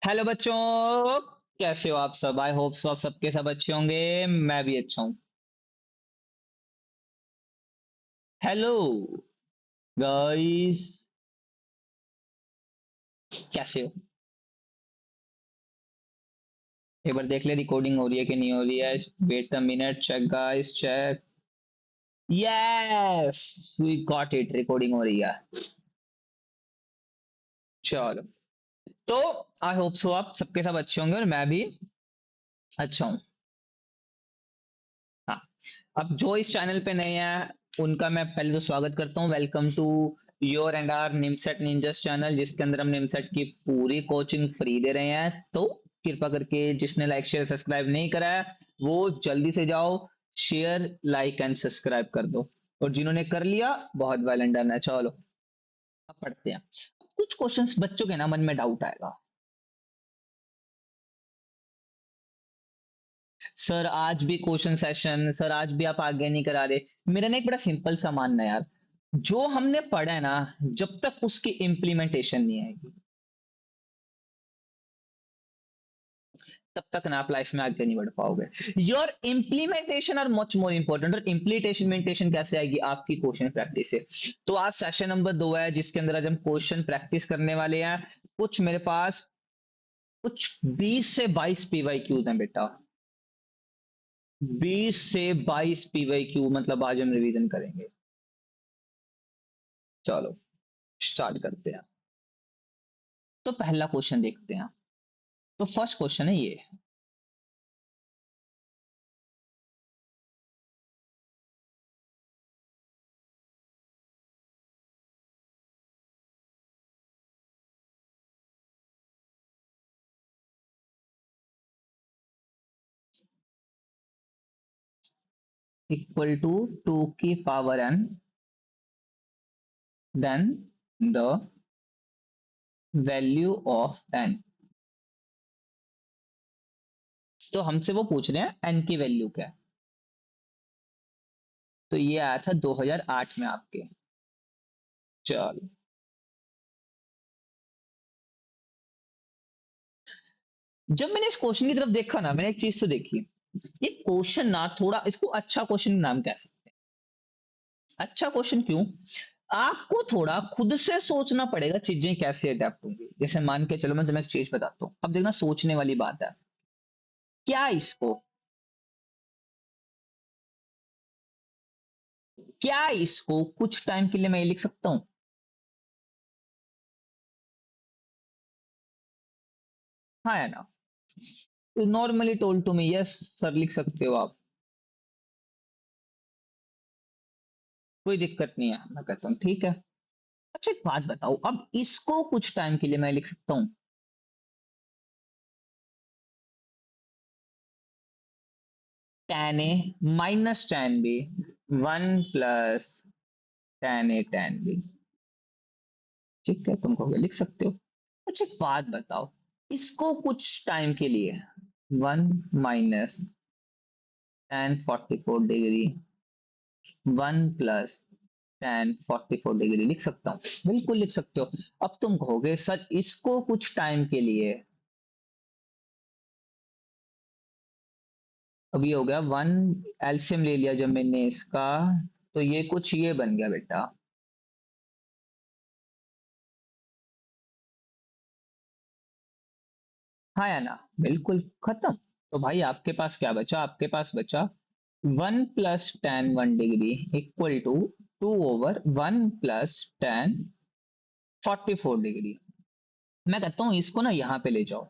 Hello बच्चों, कैसे हो आप सब? आई होप सो आप सबके सब अच्छे होंगे। मैं भी अच्छा हूँ। हेलो गाइस, कैसे हो? एक बार देख ले रिकॉर्डिंग हो रही है कि नहीं हो रही है। Wait a minute, check guys, check. Yes, we got it, recording हो रही है। चलो, तो आई होप सो आप सबके सब अच्छे होंगे और मैं भी अच्छा हूँ। हाँ, अब जो इस चैनल पे नए हैं उनका मैं पहले तो स्वागत करता हूँ। Welcome to your and R निमसेट निंजस चैनल, जिसके अंदर हम निमसेट की पूरी कोचिंग फ्री दे रहे हैं। तो कृपा करके जिसने लाइक शेयर सब्सक्राइब नहीं करा है वो जल्दी से जाओ, शेयर लाइक एंड सब्सक्राइब कर दो। और जिन्होंने कर लिया बहुत वेल एंड डन है। चलो, अब पढ़ते हैं। कुछ क्वेश्चंस बच्चों के ना मन में डाउट आएगा, सर आज भी क्वेश्चन सेशन, सर आज भी आप आगे नहीं करा रहे। मेरा ना एक बड़ा सिंपल सा मानना है यार, जो हमने पढ़ा है ना, जब तक उसकी इम्प्लीमेंटेशन नहीं आएगी तब तक ना आप लाइफ में आगे नहीं बढ़ पाओगे। Your implementation are much more important. और इम्प्लीमेंटेशन कैसे आएगी? आपकी क्वेश्चन प्रैक्टिस से। तो आज सेशन नंबर 2 है, जिसके अंदर आज हम क्वेश्चन प्रैक्टिस करने वाले हैं। कुछ मेरे पास कुछ 20 से 22 पीवाई क्यूज हैं बेटा। 20 से 22 पीवाई क्यू, मतलब आज हम रिवीजन करेंगे। चलो स्टार्ट करते हैं। तो पहला क्वेश्चन देखते हैं। तो फर्स्ट क्वेश्चन है ये। इक्वल टू 2 की power n, then the value of n। तो हमसे वो पूछ रहे हैं n की वैल्यू क्या है। तो ये आया था 2008 में आपके। चलो, जब मैंने इस क्वेश्चन की तरफ देखा ना, मैंने एक चीज तो देखी। ये क्वेश्चन ना थोड़ा, इसको अच्छा क्वेश्चन नाम कह सकते हैं। अच्छा क्वेश्चन क्यों? आपको थोड़ा खुद से सोचना पड़ेगा चीजें कैसे अडेप्ट होंगी। जैसे मान के चलो, मैं तुम्हें एक चीज बताता हूँ, अब देखना सोचने वाली बात है। क्या इसको क्या इसको कुछ टाइम के लिए मैं ये लिख सकता हूं? हाँ या ना? Normally told to me yes sir, लिख सकते हो आप, कोई दिक्कत नहीं है। मैं कहता हूँ ठीक है। अच्छा एक बात बताओ, अब इसको कुछ टाइम के लिए मैं लिख सकता हूँ। tan A minus tan B, 1 + tan A tan B। ठीक है, तुम कहोगे लिख सकते हो। अच्छा एक बात बताओ, इसको कुछ टाइम के लिए 1 - tan 44 डिग्री, 1 + tan 44 डिग्री लिख सकता हूँ। बिल्कुल लिख सकते हो। अब तुम कहोगे सर इसको कुछ टाइम के लिए, अभी हो गया 1, एल्सियम ले लिया जब मैंने इसका, तो ये कुछ ये बन गया बेटा। हाँ या ना? बिल्कुल खत्म। तो भाई आपके पास क्या बचा? आपके पास बचा 1 + tan 1 degree equal to 2/1 + tan 44 degree. मैं कहता हूँ इसको ना यहाँ पे ले जाओ।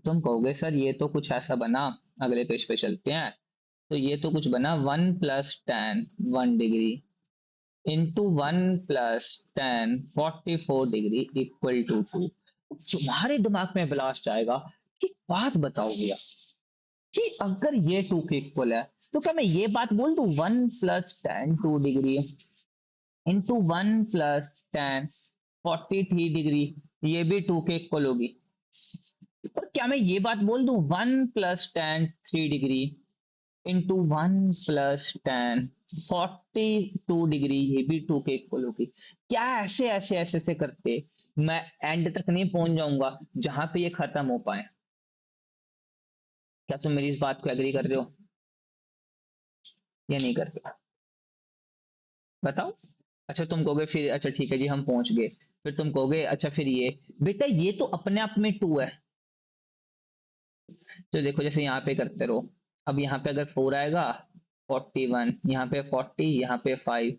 तुम कहोगे सर ये तो कुछ ऐसा बना, अगले पेज पे चलते हैं। तो ये तो कुछ बना 1 + tan 1 degree into 1 + tan 44 degree equal to 2। तुम्हारे दिमाग में ब्लास्ट आएगा कि बात बताओ भैया, कि अगर ये 2 के इक्वल है तो क्या मैं ये बात बोल दूं 1 + tan 2 degree into 1 + tan 43 degree, ये भी 2 के इक्वल होगी। और क्या मैं ये बात बोल दूं 1 + tan 3 degree into 1 + tan 42 degree, ये भी 2 के इक्वल होगी? क्या ऐसे ऐसे ऐसे ऐसे करते मैं एंड तक नहीं पहुंच जाऊंगा जहां पे ये खत्म हो पाए। क्या तुम मेरी इस बात को एग्री कर रहे हो या नहीं कर रहे हो? बताओ। अच्छा तुम कहोगे फिर अच्छा ठीक है जी हम पहुंच गए। फिर तुम कहोगे अच्छा फिर ये, बेटा ये तो अपने आप में टू है। तो देखो जैसे यहाँ पे करते रहो। अब यहाँ पे अगर 4 आएगा 41, यहाँ पे 40, यहाँ पे 5,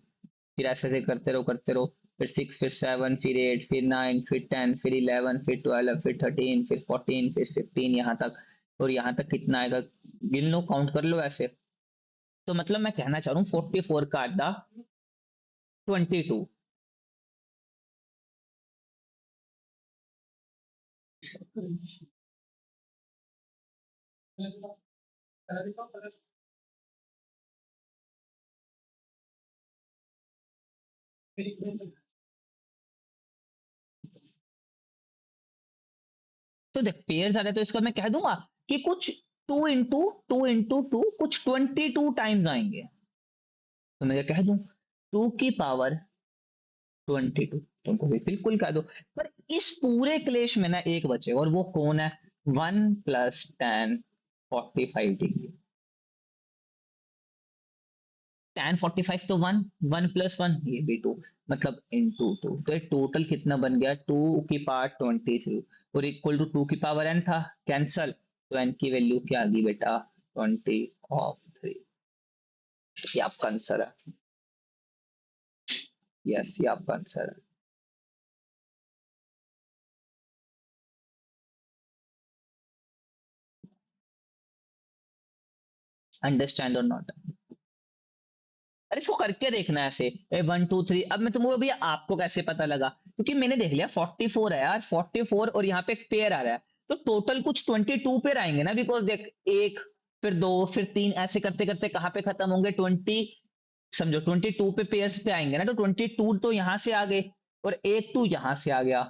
फिर ऐसे ऐसे करते रहो। फिर 6, फिर 7, फिर 8, फिर 9, फिर 10, फिर 11, फिर 12, फिर 13, फिर 14, फिर 15 यहाँ तक। और यहाँ तक कितना आएगा? गिन लो, काउंट कर लो ऐसे। तो मतलब मैं कहना चाह रहा हूँ 44 का आधा 22। तो देख पेयर आ रहा है तो इसका मैं कह दूंगा कि कुछ 2 इंटू 2 कुछ 22 टाइम्स आएंगे। तो मैं क्या कह दूं 2 की पावर 22। तुमको भी बिल्कुल कह दो। पर इस पूरे क्लेश में ना एक बचे और वो कौन है? 1 + tan 45 डिग्री। tan 45 तो 1 + 1 ये भी 2, मतलब इंटू 2। तो ये टोटल कितना बन गया? 2 की पावर 23 और इक्वल टू 2 की पावर n था, कैंसल। तो n की वैल्यू क्या आ गई बेटा? 20/3। ये आपका आंसर है। यस ये आपका आंसर है। अंडरस्टैंड और नॉट? अरे इसको करके देखना है ऐसे। 1 2 3। अब मैं तुमको भैया आपको कैसे पता लगा? क्योंकि मैंने देख लिया 44 है यार, 44 और यहाँ पे एक पेयर आ रहा है। तो टोटल कुछ 22 पेयर आएंगे ना, बिकॉज देख एक, फिर दो, फिर तीन, ऐसे करते करते कहाँ पे खत्म होंगे? 20। समझो 22 पे पेयर्स पे आएंगे ना, तो 22 तो यहाँ से आ गए और एक तो यहाँ से आ गया।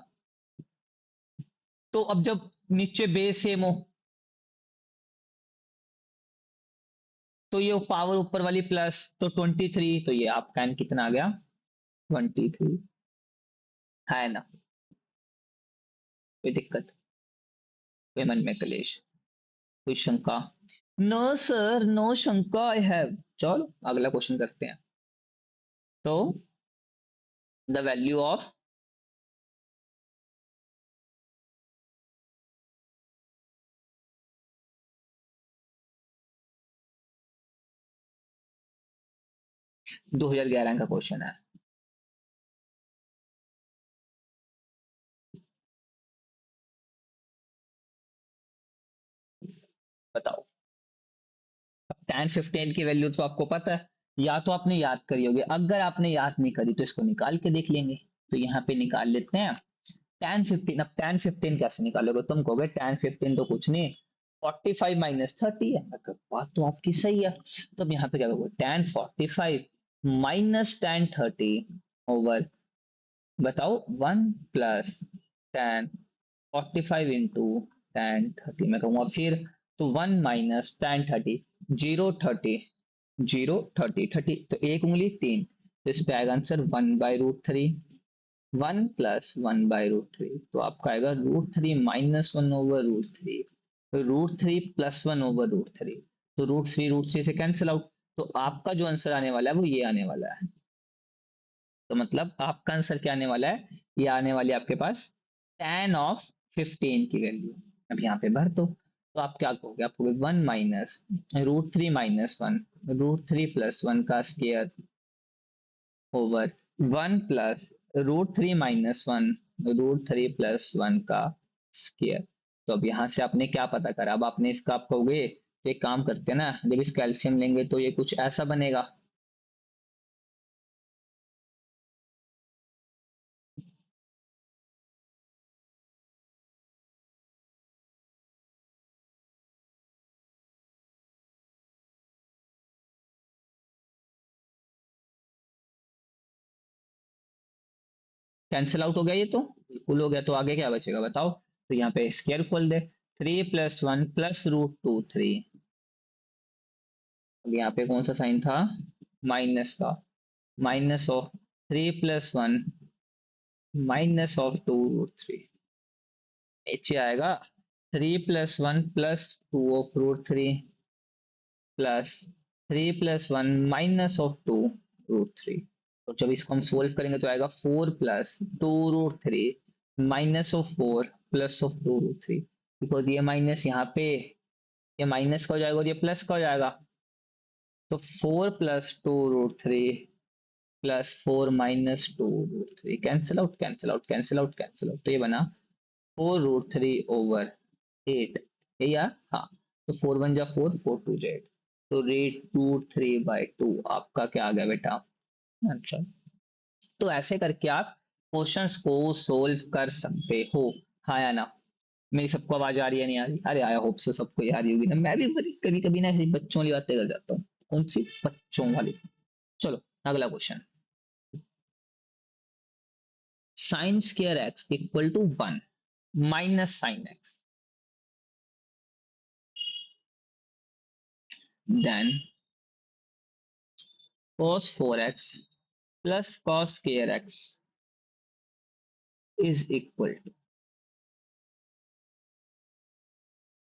तो अब जब नीचे बेस सेम हो तो ये पावर ऊपर वाली प्लस, तो 23। तो ये आपका n कितना आ गया? 23। है ना? कोई दिक्कत? कोई मन में कलेश? कोई शंका? नो सर नो शंका आई हैव। चलो अगला क्वेश्चन करते हैं। तो द वैल्यू ऑफ 2011 का क्वेश्चन है। बताओ। tan 15 की वैल्यू तो आपको पता है, या तो आपने याद करी होगी, अगर आपने याद नहीं करी तो इसको निकाल के देख लेंगे। तो यहाँ पे निकाल लेते हैं tan 15। अब tan 15 कैसे निकालोगे? तुम कहोगे tan 15 तो कुछ नहीं, 45 - 30 है। मैं कहूँ, बात तो आपकी सही है। तो अब यहाँ पे क्या करोगे? tan 45 - tan 30 ओवर, बताओ 1 + tan 45 इंटू tan 30। मैं कहूंगा फिर तो 1 - tan 30, 0 30, 0 30 30, तो एक उंगली 3। तो इस पे आएगा आंसर 1/√3। 1 + 1/√3, तो आपका आएगा √3 - 1/√3। √3 + 1/√3, तो √3 से कैंसिल आउट। तो आपका जो आंसर आने वाला है वो ये आने वाला है। तो मतलब आपका आंसर क्या आने वाला है? ये आने वाली है आपके पास tan 15 की वैल्यू। अब यहाँ पे भर दो। तो आप क्या कहोगे? आप कहोगे 1 - √3 - 1, √3 + 1 का स्क्वायर ओवर 1 + √3 - 1, √3 + 1 का स्क्वायर। तो अब यहाँ से आपने क्या पता करा? अब आपने इसका आप कहोगे तो एक काम करते हैं ना, जब इसका एलसीएम लेंगे तो ये कुछ ऐसा बनेगा। कैंसिल आउट हो गया ये तो, बिल्कुल हो गया। तो आगे क्या बचेगा बताओ? तो यहाँ पे स्क्वायर खोल दे। 3 + 1 + √2 3। अब यहाँ पे कौन सा साइन था? माइनस का। माइनस ऑफ 3 + 1 माइनस ऑफ 2√3 नीचे आएगा 3 + 1 + 2 ऑफ √3 प्लस 3 + 1 -of 2√3। तो जब इसको हम सोल्व करेंगे तो आएगा 4 + 2√3 -of 4 + of 2√3। बिकॉज ये माइनस यहाँ पे ये माइनस का हो जाएगा और ये प्लस का हो जाएगा। तो 4 + 2√3 +4 - 2√3 cancel out cancel out cancel out cancel out. तो ये बना 4√3/8। ये यार हाँ। तो 4 × 1 = 4, 4 × 2 = 8। तो √3/2 आपका क्या आ गया बेटा आंसर। तो ऐसे करके आप क्वेश्चंस को सोल्व कर सकते हो। हाँ या ना। मेरी सबको आवाज आ रही है नहीं आ रही? अरे आई होप सो सबको आ रही होगी ना। मैं भी कभी कभी ना ऐसी बच्चों वाली बातें कर जाता हूँ। कौन सी बच्चों वाली? चलो अगला question. sin² x = 1 - sin x, then cos 4x + cos² x is equal to।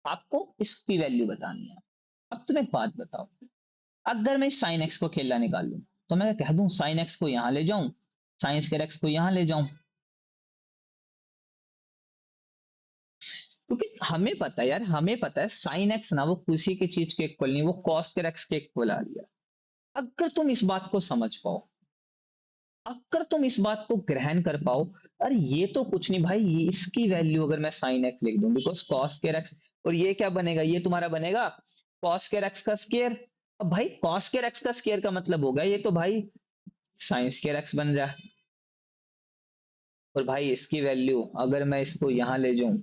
आपको इसकी वैल्यू बतानी है। अब तुम एक बात बताओ, अगर मैं sin x को अकेला निकाल लूं तो मैं कह दूं sin x को यहां ले जाऊं, sin² x को यहां ले जाऊं, क्योंकि हमें पता है यार, हमें पता है sin x ना वो किसी की चीज के इक्वल नहीं, वो cos² x के इक्वल आ रही है। अगर तुम इस बात को समझ पाओ, अगर तुम इस बात को ग्रहण कर पाओ, अरे ये तो कुछ नहीं भाई, ये इसकी वैल्यू अगर मैं sin x लिख दूं बिकॉज cos² x, और ये क्या बनेगा, ये तुम्हारा बनेगा cos² x का स्केयर। अब भाई cos² x का स्केयर का मतलब होगा ये तो भाई sin² x बन रहा है। और भाई इसकी वैल्यू अगर मैं इसको यहां ले जाऊं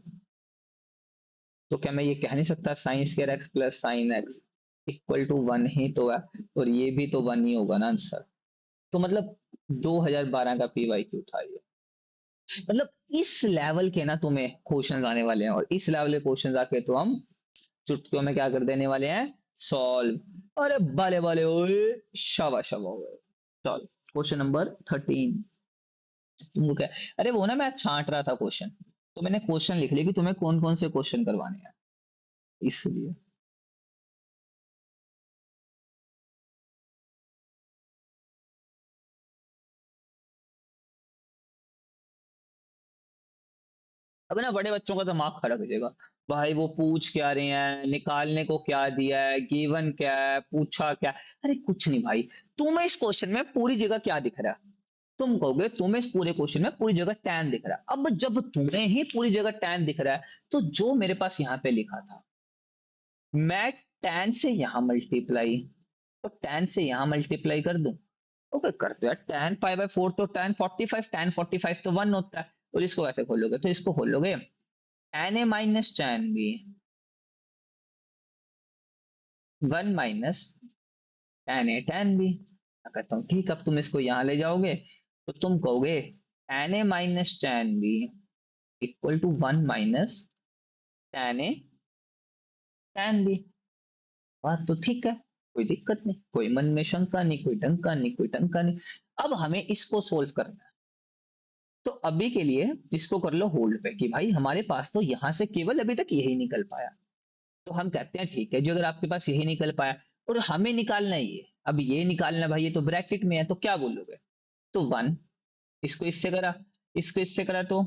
तो क्या मैं ये कह नहीं सकता sin² x + sin x = 1 ही तो है, और ये भी तो 1 ही होगा ना आंसर। तो मतलब 2012 का PYQ था ये। मतलब इस लेवल के ना तुम्हें क्वेश्चन आने वाले हैं, और इस लेवल के क्वेश्चन आके तो हम चुटकियों में क्या कर देने वाले हैं, सॉल्व। अरे बाले बाले ओए, शाबाश शाबाश। चल क्वेश्चन नंबर 13 तुमको क्या, अरे वो ना मैं छांट रहा था क्वेश्चन, तो मैंने क्वेश्चन लिख लिया कि तुम्हें कौन कौन से क्वेश्चन करवाने हैं इसलिए। अब ना बड़े बच्चों का दिमाग खराब हो जाएगा। भाई वो पूछ क्या रहे हैं, निकालने को क्या दिया है, गिवन क्या है, पूछा क्या है? अरे कुछ नहीं भाई, तुम्हें इस क्वेश्चन में पूरी जगह क्या दिख रहा है? तुम कहोगे तुम्हें इस पूरे क्वेश्चन में पूरी जगह tan दिख रहा है। अब जब तुम्हें ही पूरी जगह tan दिख रहा है तो जो मेरे पास यहाँ पे लिखा था, मैं tan से यहां मल्टीप्लाई, तो tan से यहां मल्टीप्लाई कर दूं। ओके कर दो यार, tan π/4 तो tan 45 तो 1 होता है। और इसको कैसे खोलोगे, तो इसको खोलोगे tan a - tan b 1 - tan a tan b। मैं करता हूँ ठीक, अब तुम इसको यहां ले जाओगे तो तुम कहोगे tan a - tan b = 1 - tan a tan b। बात तो ठीक है, कोई दिक्कत नहीं, कोई मन में शंका नहीं, कोई डंका नहीं, कोई टंका नहीं। अब हमें इसको सोल्व करना है। तो अभी के लिए इसको कर लो होल्ड पे कि भाई हमारे पास तो यहां से केवल अभी तक यही निकल पाया। तो हम कहते हैं ठीक है, जो अगर आपके पास यही निकल पाया और हमें निकालना है ये, अब ये निकालना भाई, ये तो ब्रैकेट में है तो क्या बोलोगे, तो 1। इसको इससे करा, इसको इससे करा तो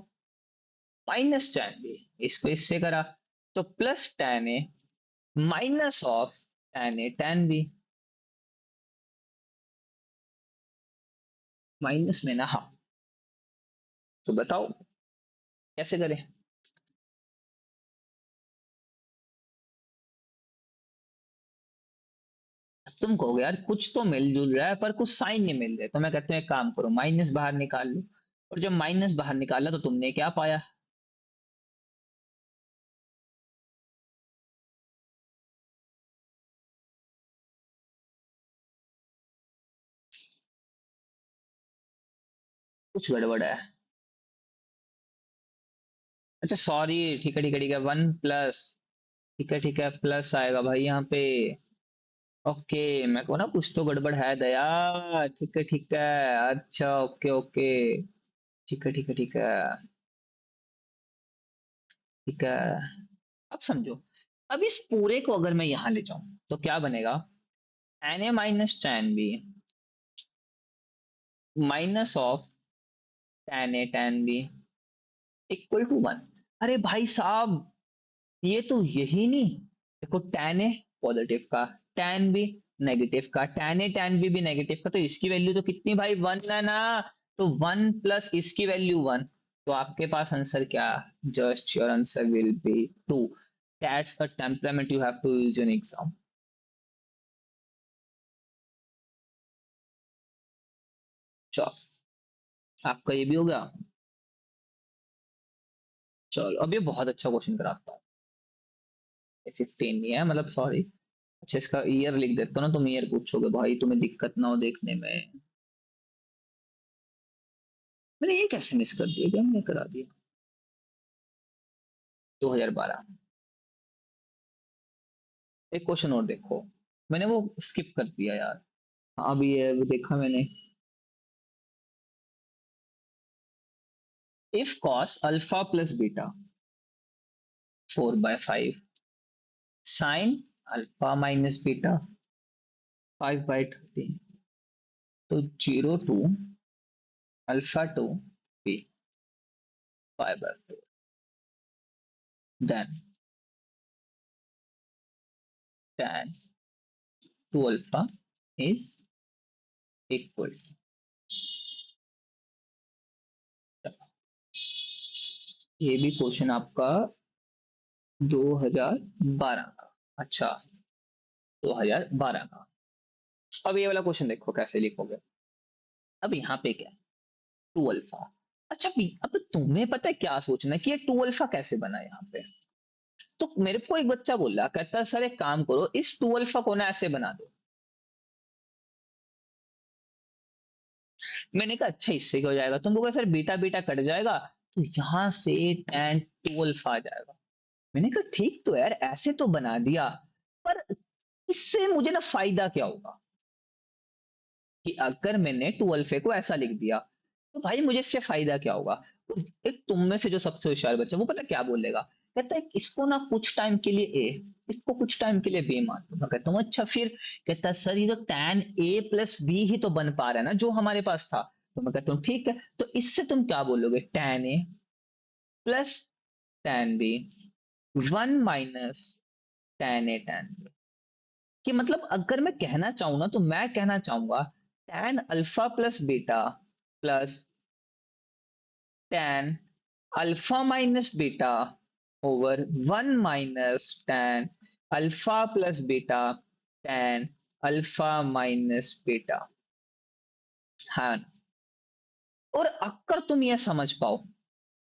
-tan b, इसको इससे करा तो +tan a -tan a tan b। Minus में ना हाँ, तो बताओ कैसे करें। तुम कहोगे यार कुछ तो मिलजुल रहा है पर कुछ साइन नहीं मिल रहे, तो मैं कहते हैं एक काम करो माइनस बाहर निकाल लो। और जब माइनस बाहर निकाला तो तुमने क्या पाया, कुछ गड़बड़ है। अच्छा सॉरी, ठीक है ठीक है ठीक है, 1 ठीक है ठीक है, प्लस आएगा भाई यहाँ पे। ओके, मैं को ना कुछ तो गड़बड़ है दया। ठीक है ठीक है, अच्छा ओके ओके। ठीक है ठीक है ठीक है ठीक है। अब समझो, अब इस पूरे को अगर मैं यहां ले जाऊं तो क्या बनेगा? N A minus ten B minus of ten A ten B equal to one. अरे भाई साहब, ये तो यही नहीं। देखो tan ए पॉजिटिव का, tan बी नेगेटिव का, tan ए tan बी भी नेगेटिव का, तो इसकी वैल्यू तो कितनी भाई? वन है ना। तो वन प्लस इसकी वैल्यू वन, तो आपके पास आंसर क्या? Just your answer will be two. That's the temperament you have to use in exam. चलो, आपका ये भी हो गया। चलो, अब ये बहुत अच्छा क्वेश्चन कराता हूँ। 15 नहीं है, मतलब सॉरी। अच्छा, इसका ईयर लिख देता हूँ ना, तुम ईयर पूछोगे भाई, तुम्हें दिक्कत ना हो देखने में। मैंने ये कैसे मिस कर दिया? क्या मैंने करा दिया? 2012। एक क्वेश्चन और देखो, मैंने वो स्किप कर दिया यार। अभी ये देखा मैंने। If cos alpha plus beta 4/5, sine alpha minus beta 5/13, तो 0 to alpha to B 5/4, then tan two alpha is equal. ये भी क्वेश्चन आपका 2012 का। अच्छा, 2012 का। अब ये वाला क्वेश्चन देखो कैसे लिखोगे। अब यहाँ पे क्या है? Two alpha. अच्छा अब तुम्हें पता है क्या सोचना है कि ये टू अल्फा कैसे बना यहाँ पे? तो मेरे को एक बच्चा बोल रहा, कहता सर एक काम करो, इस टू अल्फा को ना ऐसे बना दो। मैंने कहा अच्छा, इससे क्या हो जाएगा? तुम बोलोगे सर बीटा बीटा कट जाएगा, तो यहां से tan टू अल्फा आ जाएगा। मैंने कहा ठीक तो यार, ऐसे तो बना दिया, पर इससे मुझे ना फायदा क्या होगा? कि अगर मैंने टू अल्फे को ऐसा लिख दिया, तो भाई मुझे इससे फायदा क्या होगा? तो एक तुम में से जो सबसे होशियार बच्चा, वो पता क्या बोलेगा? कहता है इसको ना कुछ टाइम के लिए ए, इसको कुछ टाइम के लिए बी मान लो। मैं कहता हूँ अच्छा फिर। कहता है सर ये तो tan ए प्लस बी ही तो बन पा रहा है ना जो हमारे पास था। तो मैं कहता हूँ ठीक है, तो इससे तुम क्या बोलोगे? tan A plus tan B, one minus tan A tan B. कि मतलब अगर मैं कहना चाहूँ ना, तो मैं कहना चाहूंगा tan alpha plus beta plus tan alpha minus beta over one minus tan alpha plus beta tan alpha minus beta. हाँ। और अगर तुम ये समझ पाओ,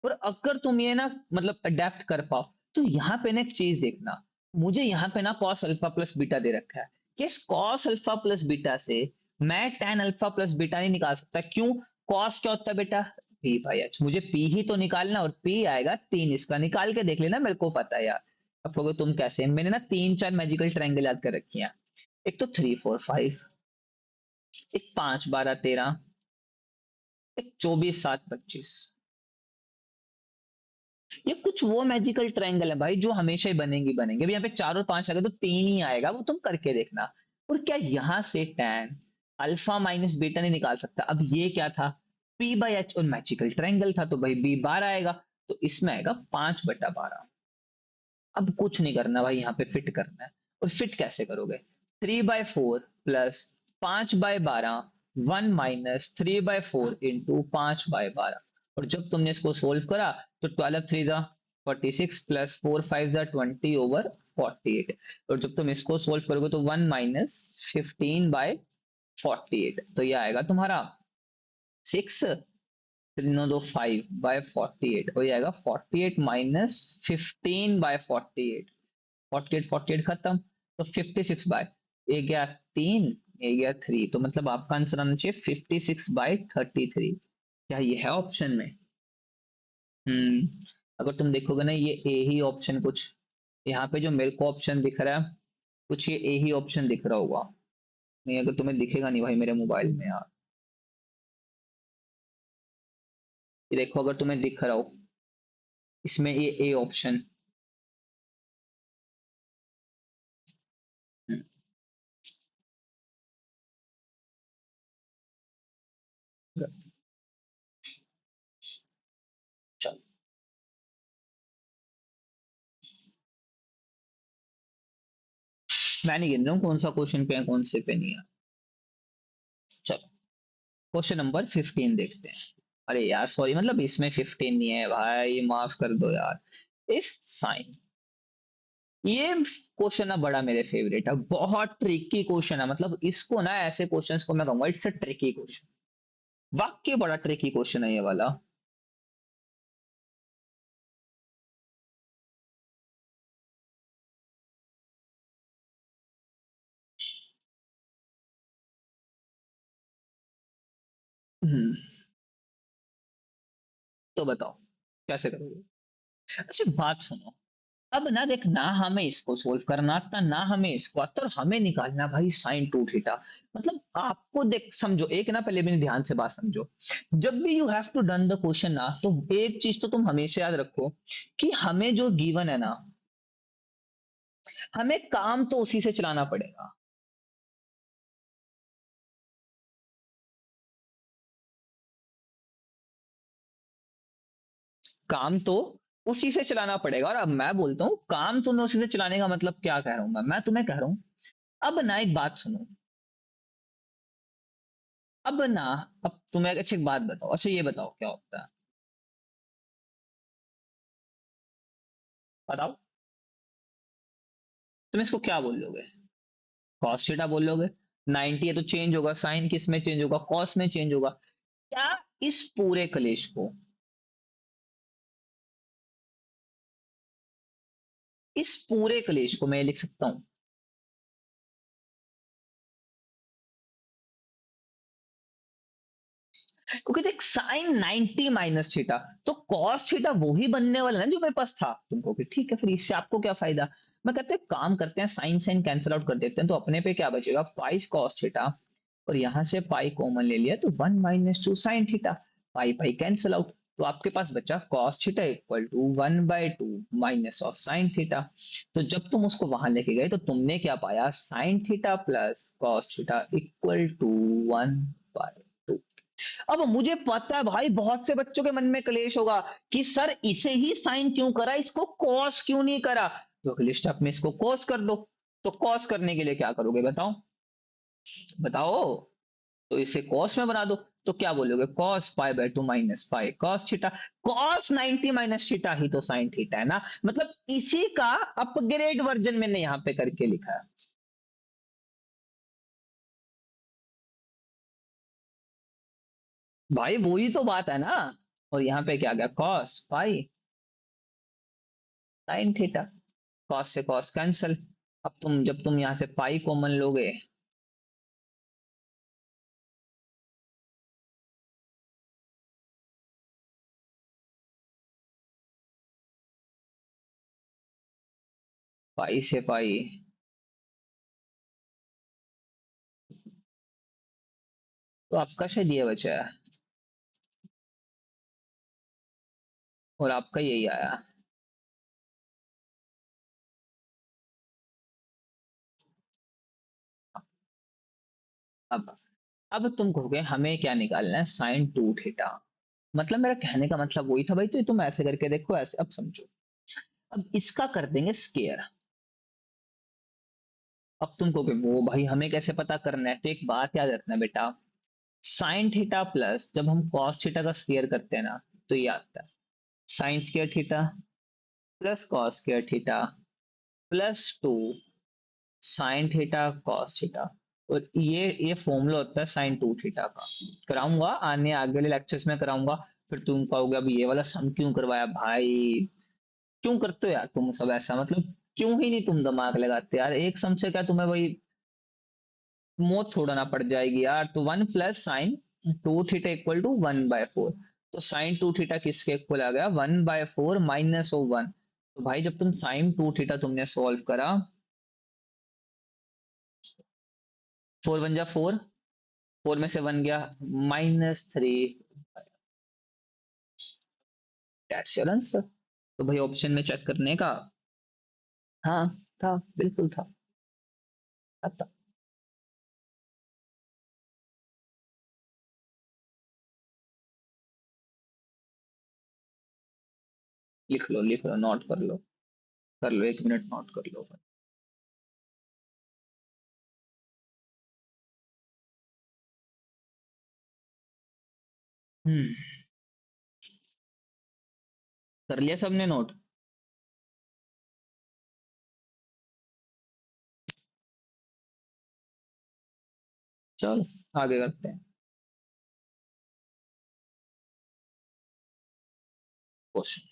और अगर तुम ये ना मतलब अडेप्ट कर पाओ, तो यहाँ पे ना एक चीज देखना। मुझे यहाँ पे ना cos अल्फा प्लस बीटा दे रखा है, कि इस cos अल्फा प्लस बीटा से मैं tan अल्फा प्लस बीटा नहीं निकाल सकता। क्यों? cos क्या होता है बेटा? p by H. मुझे p ही तो निकालना, और p आएगा 3। इसका निकाल के देख लेना, मेरे को पता है यार। अब कहोगे तुम कैसे? मैंने ना 3 4 मैजिकल ट्रायंगल याद कर रखी हैं। एक तो 3 4 5, एक 5 12 13, एक 24 7 25। ये कुछ वो मैजिकल ट्रायंगल है भाई जो हमेशा ही बनेंगी बनेंगे। अभी यहाँ पे 4 और 5 आ गए तो 3 ही आएगा, वो तुम करके देखना। और क्या यहां से tan अल्फा माइनस बीटा नहीं निकाल सकता? अब ये क्या था? p बाई एच, और मैजिकल ट्रायंगल था, तो भाई b बार आएगा। तो इसमें आएगा 5/12। अब कुछ नहीं करना भाई, यहाँ पे फिट करना है। और फिट कैसे करोगे? 3/4 प्लस 5/12, वन माइनस 3/4 इंटू 5/12। और जब तुमने इसको सोल्व करा, तो 12 3 46 प्लस 4 5 20 ओवर 48। और जब तुम इसको सोल्व करोगे तो वन माइनस 15/48, तो ये आएगा तुम्हारा 6 3 2 5/48, और ये आएगा 48 माइनस 15/48। 48 खत्म, तो 56 बाय, ये गया 3, ये गया 3, तो मतलब आपका आंसर आना चाहिए 56/33। क्या ये है ऑप्शन में? अगर तुम देखोगे ना, ये ए ही ऑप्शन कुछ, यहाँ पे जो मेरे को ऑप्शन दिख रहा है, कुछ ये ए ही ऑप्शन दिख रहा होगा। नहीं, अगर तुम्हें दिखेगा नहीं भाई मेरे मोबाइल में यार। ये देखो अगर तुम्हें दिख रहा हो, इसमें ये ए ऑप्शन। चलो, मैं नहीं गिन रहा हूँ कौन सा क्वेश्चन पे है कौन से पे नहीं है। चलो, क्वेश्चन नंबर 15 देखते हैं। अरे यार सॉरी, मतलब इसमें 15 नहीं है भाई, माफ कर दो यार। इफ साइन, ये क्वेश्चन ना बड़ा मेरे फेवरेट है, बहुत ट्रिकी क्वेश्चन है। मतलब इसको ना, ऐसे क्वेश्चंस को मैं कहूंगा इट्स अ ट्रिकी क्वेश्चन। वाकई बड़ा ट्रिकी क्वेश्चन है ये वाला। हम्म, तो बताओ कैसे करोगे। अच्छा बात सुनो, अब ना देख, ना हमें इसको सोल्व करना आता ना हमें इसको आता, और हमें निकालना भाई साइन टू थीटा। मतलब आपको देख, समझो एक ना, पहले भी ध्यान से बात समझो। जब भी you have to done the question ना, तो एक चीज तो तुम हमेशा याद रखो कि हमें जो गिवन है ना, हमें काम तो उसी से चलाना पड़ेगा। काम तो उसी से चलाना पड़ेगा। और अब मैं बोलता हूँ काम तुम्हें उसी से चलाने का मतलब क्या कह रहा हूं मैं तुम्हें कह रहा हूं, अब ना एक बात सुनो। अब ना, अब तुम्हें एक अच्छी बात बताओ, अच्छा ये बताओ क्या होता है, बताओ। तुम इसको क्या बोल लोगे, कॉस थीटा बोल लोगे। 90 है तो चेंज होगा, साइन किस में चेंज होगा, कॉस में चेंज होगा। क्या इस पूरे कलेश को, इस पूरे कलेश को मैं लिख सकता हूं, क्योंकि देख साइन 90 माइनस थीटा, तो कॉस थीटा वो ही बनने वाला है ना जो मेरे पास था। तुमको कि ठीक है, फिर इससे आपको क्या फायदा। मैं कहते हैं काम करते हैं, साइन साइन कैंसिल आउट कर देते हैं, तो अपने पे क्या बचेगा, पाई कॉस थीटा। और यहां से पाई कॉमन ले लिया तो 1 - 2 sine theta. Pi pi cancel out, तो आपके पास बचा cos theta equal to 1/2 minus of sine theta. तो जब तुम उसको वहां लेके गए तो तुमने क्या पाया, sine theta plus cos theta equal to 1/2। अब मुझे पता है भाई, बहुत से बच्चों के मन में क्लेश होगा कि सर इसे ही साइन क्यों करा, इसको कॉस क्यों नहीं करा। तो अगले स्टेप में इसको कॉस कर दो। तो कॉस करने के लिए क्या करोगे बताओ, बताओ। तो इसे कॉस में बना दो। तो क्या बोलोगे, कॉस पाई/2 minus pi cos theta. Cos 90 minus theta ही तो साइन थीटा है ना। मतलब इसी का अपग्रेड वर्जन मैंने यहां पे करके लिखा है। भाई वही तो बात है ना। और यहाँ पे क्या गया, cos pi sine theta. Cos से कॉस कैंसल। अब तुम, जब तुम यहां से पाई कॉमन लोगे, पाई से पाई, तो आपका शायद ये बचा है, और आपका यही आया। अब अब तुम कहोगे हमें क्या निकालना है, साइन टू थीटा। मतलब मेरा कहने का मतलब वही था भाई, तो तुम ऐसे करके देखो, ऐसे अब समझो। अब इसका कर देंगे स्केयर। अब तुम कहोगे वो भाई हमें कैसे पता करना है, तो एक बात याद रखना बेटा, साइन थीटा प्लस जब हम कॉस थीटा का स्केयर करते हैं ना, तो ये आता है sine square theta plus cos square theta plus 2 sine theta cos theta. और ये फॉर्मूला होता है साइन टू थीटा का। कराऊंगा आने आगे वाले लेक्चर्स में कराऊंगा। फिर तुम कहोगे अब ये वाला सम क्यों करवाया भाई, क्यों करते हो यार तुम सब ऐसा, मतलब क्यों ही नहीं तुम दिमाग लगाते यार, एक सम से क्या तुम्हें वही मौत थोड़ा ना पड़ जाएगी यार। तो 1 + sine two theta equal to 1/4। तो साइन टू थीटा किसके इक्वल आ गया, 1/4 माइनस ऑफ 1। तो भाई जब तुम साइन टू थीटा तुमने सॉल्व करा, 4 × 1 = 4, 4 में से 1 गया -3। That's your answer. तो भाई ऑप्शन में चेक करने का। हाँ था, बिल्कुल था। था। लिख लो, नोट कर लो। कर लो, 1 मिनट नोट कर लो। हम्म। कर लिया सबने नोट? चलो आगे करते हैं। क्वेश्चन।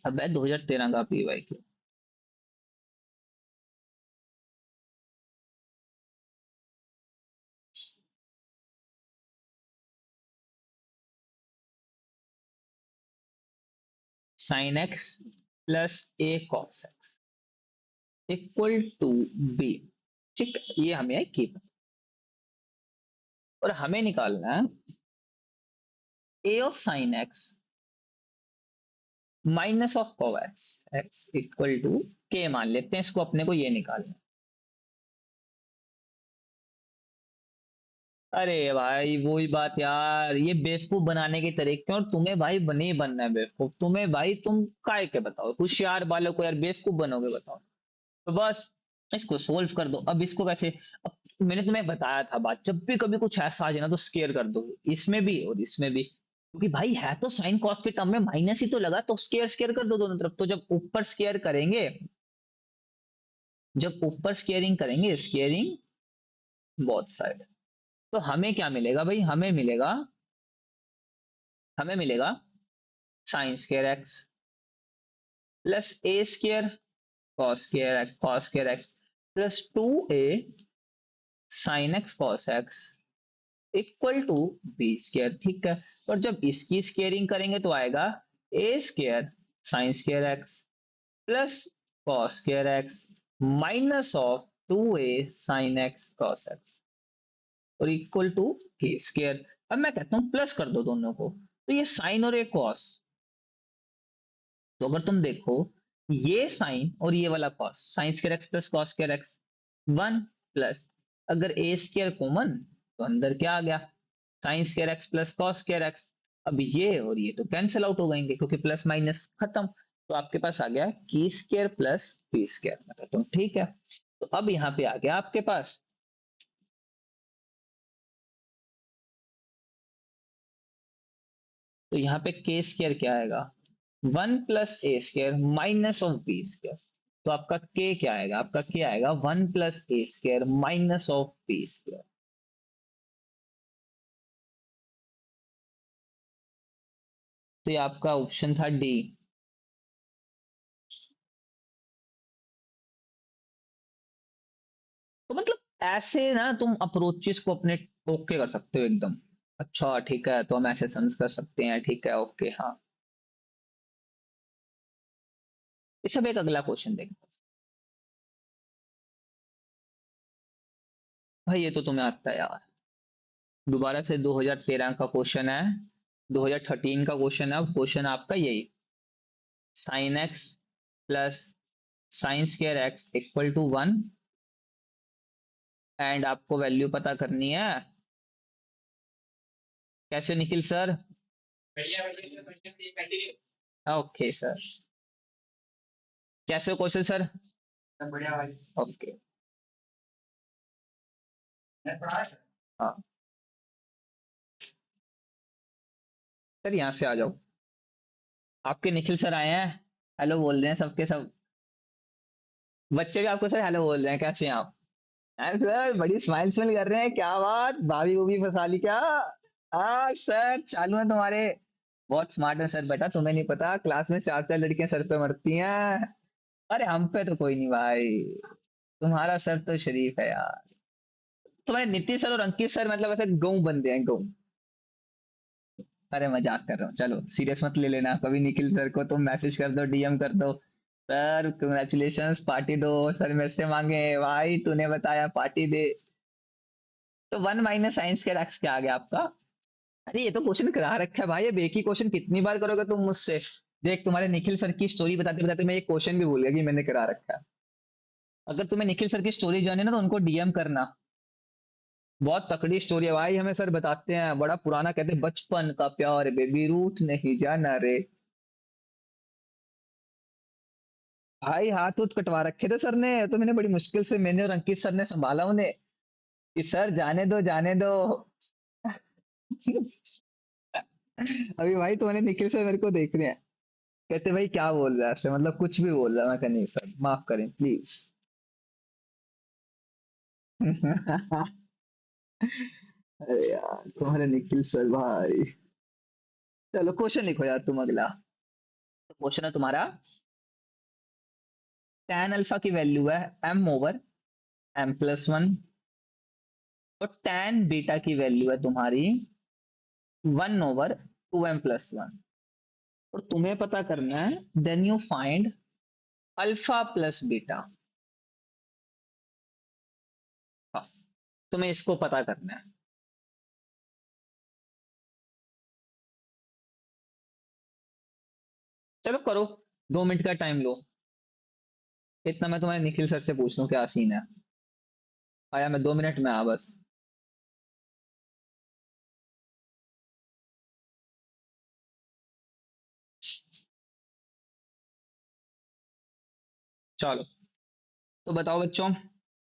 अब है 2013 का PYQ. Sine x plus a cos x equal to b. ठीक है, ये हमें की और हमें निकालना है a of sine x minus of cos x equal to k मान लेते हैं इसको, अपने को ये निकालना है। अरे भाई वही बात यार, ये बेवकूफ बनाने के तरीके हैं और तुम्हें भाई बने ही बनना है बेवकूफ। तुम्हें भाई तुम काय के बताओ, होशियार वालों को यार बेवकूफ बनोगे बताओ। तो बस इसको सोल्व कर दो। अब इसको कैसे? अब मैंने तुम्हें बताया था बात, जब भी कभी कुछ ऐसा आ जाए ना तो स्केयर कर दो, इसमें भी और इसमें भी, क्योंकि भाई है तो साइन कॉस के टर्म में माइनस ही तो लगा, तो स्केयर स्केयर कर दो दोनों तरफ। तो जब ऊपर स्केयर करेंगे, जब ऊपर स्केयरिंग करेंगे, स्केयरिंग बोथ साइड, तो हमें क्या मिलेगा भाई? हमें मिलेगा sine square x plus a square cos square x plus 2a sine x cos x equal to b square. ठीक है। और जब इसकी स्केयरिंग करेंगे तो आएगा a square sine square x plus cos square x minus of 2a sine x cos x और equal to k square. अब मैं कहता हूं प्लस कर दो दोनों को, तो ये साइन और ये कॉस, तो अगर तुम देखो ये साइन और ये वाला cos, sign square x plus cos square x 1 plus, अगर ए स्क्वायर कॉमन तो अंदर क्या आ गया? Sign square x plus cos square x. अब ये और ये तो कैंसिल आउट हो जाएंगे क्योंकि प्लस माइनस खत्म। तो आपके पास आ गया की स्क्वायर प्लस पी स्क्वायर। मैं कहता हूँ ठीक है। तो अब यहाँ पे आ गया आपके पास, तो यहाँ पे के स्क्वायर क्या आएगा? 1 plus A square minus of B square. तो आपका के क्या आएगा? आपका के आएगा 1 plus A square minus of B square. तो ये आपका ऑप्शन था डी। तो मतलब ऐसे ना तुम अप्रोचेस को अपने ओके कर सकते हो एकदम। अच्छा ठीक है, तो हम ऐसे समझ कर सकते हैं, ठीक है ओके हाँ। इस सब एक अगला क्वेश्चन देखो। भाई ये तो तुम्हें आता है यार। दोबारा से 2013 का क्वेश्चन है, 2013 का क्वेश्चन है। अब क्वेश्चन आपका यही, sine x plus sine square X equal to 1 and आपको वैल्यू पता करनी है। कैसे निखिल सर? Okay sir. कैसे क्वेश्चन सर? ओके। हाँ सर, यहाँ से आ जाओ। आपके निखिल सर आए हैं, हेलो बोल रहे हैं सबके सब। बच्चे भी आपको सर हेलो बोल रहे हैं, कैसे हैं आप? हैं सर, बड़ी स्माइल स्माइल कर रहे हैं, क्या बात, भाभी वो भी फंसा ली क्या? हाँ सर, चालू है तुम्हारे। बहुत स्मार्ट है सर बेटा, तुम्हें नहीं पता क्लास में 4 4 लड़कियां सर पे मरती हैं। अरे हम पे तो कोई नहीं भाई, तुम्हारा सर तो शरीफ है यार। तुम्हारे नीतीश सर और अंकित सर मतलब ऐसे गऊ बंदे हैं, गऊ। अरे मजाक कर रहा हूँ, चलो सीरियस मत ले लेना। कभी निखिल सर को तुम मैसेज कर दो, डीएम कर दो, सर कंग्रेचुलेशंस पार्टी दो, सर मेरे से मांगे, भाई तूने बताया पार्टी दे। तो 1 माइनस साइंस के एक्स क्या आ गया आपका? अरे ये तो क्वेश्चन करा रखा है भाई, अब एक ही क्वेश्चन कितनी बार करोगे तुम मुझसे। देख तुम्हारे निखिल सर की स्टोरी बताते बताते मैं ये क्वेश्चन भी भूल गया कि मैंने करा रखा है। अगर तुम्हें निखिल सर की स्टोरी जाने ना तो उनको डीएम करना। बहुत तकड़ी स्टोरी है भाई, हमें सर बताते हैं, बड़ा पुराना, कहते हैं बचपन का प्यार बेबी रूठ नहीं जाना रे। भाई हाथ उत कटवा रखे थे सर ने, तो मैंने बड़ी मुश्किल से, मैंने और अंकित सर ने संभाला उन्हें कि सर जाने दो जाने दो। अभी भाई तुम्हारे निखिल सर मेरे को देख रहे हैं, कहते भाई क्या बोल रहा है ऐसे, मतलब कुछ भी बोल रहा है। मैं कहा नहीं सर माफ करें प्लीज। अरे यार तुम्हारे निखिल सर भाई। चलो क्वेश्चन लिखो यार तुम अगला। तो क्वेश्चन है तुम्हारा, tan अल्फा की वैल्यू है m ओवर m+1, और tan बीटा की वैल्यू है तुम्हारी 1/2m+1, और तुम्हें पता करना है then you find alpha plus beta. तुम्हें इसको पता करना है। चलो करो, 2 मिनट का टाइम लो। इतना मैं तुम्हारे निखिल सर से पूछ लूं क्या सीन है। आया, मैं 2 मिनट में आ बस। चलो तो बताओ बच्चों,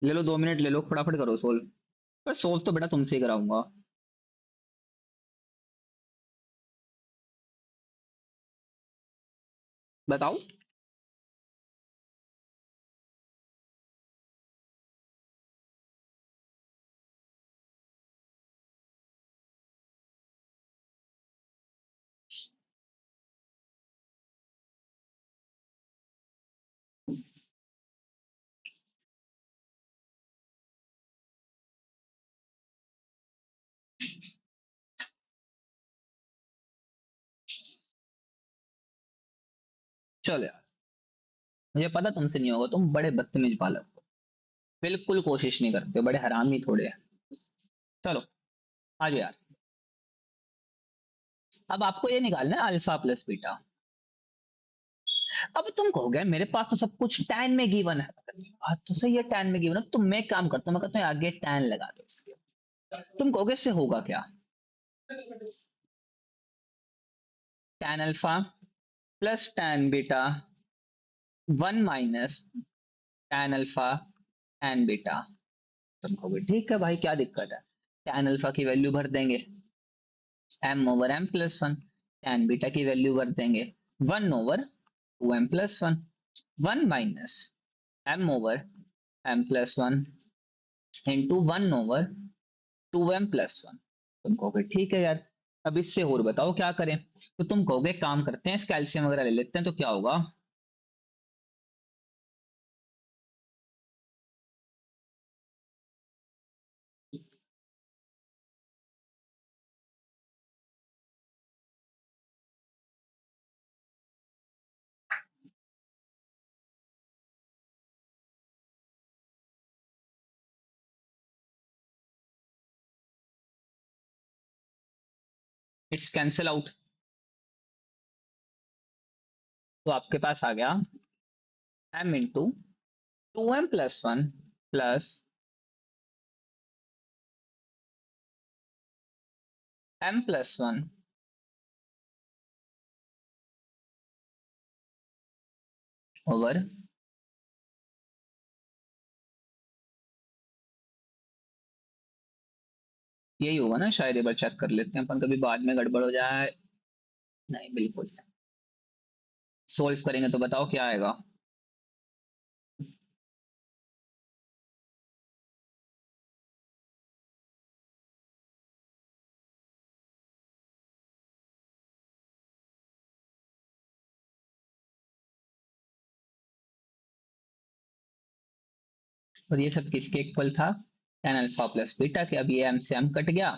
ले लो 2 मिनट, ले लो फटाफट करो सोल्व। पर सोल्व तो बेटा तुमसे ही कराऊंगा। बताओ। चलो यार, मुझे पता तुमसे नहीं होगा, तुम बड़े बदतमीज बालक हो, बिल्कुल कोशिश नहीं करते हो, बड़े हरामी थोड़े हैं। चलो आ जाओ यार। अब आपको ये निकालना है अल्फा प्लस बीटा। अब तुम कहोगे मेरे पास तो सब कुछ tan में गिवन है। बात तो सही है, tan में गिवन है, तो मैं एक काम करता हूँ, मैं कहता हूँ आगे tan लगा दो इसके। तुम कहोगे इससे होगा क्या। tan alpha plus tan beta 1 - tan alpha tan beta. तुम कहोगे ठीक है भाई क्या दिक्कत है, tan अल्फा की वैल्यू भर देंगे m/m+1, tan बीटा की वैल्यू भर देंगे 1/2m+1, 1 - m/m+1 इंटू 1/2m+1। तुम कहोगे ठीक है यार, अब इससे और बताओ क्या करें। तो तुम कहोगे काम करते हैं, इस कैल्शियम वगैरह ले लेते हैं, तो क्या होगा। It's cancel out. तो आपके पास आ गया m × 2m+1 plus m+1 over, यही होगा ना शायद, एक बार चेक कर लेते हैं अपन, कभी बाद में गड़बड़ हो जाए। नहीं बिल्कुल, सोल्व करेंगे तो बताओ क्या आएगा। और ये सब किसके इक्वल था, tan अल्फा प्लस बीटा के। अब ये m से m कट गया,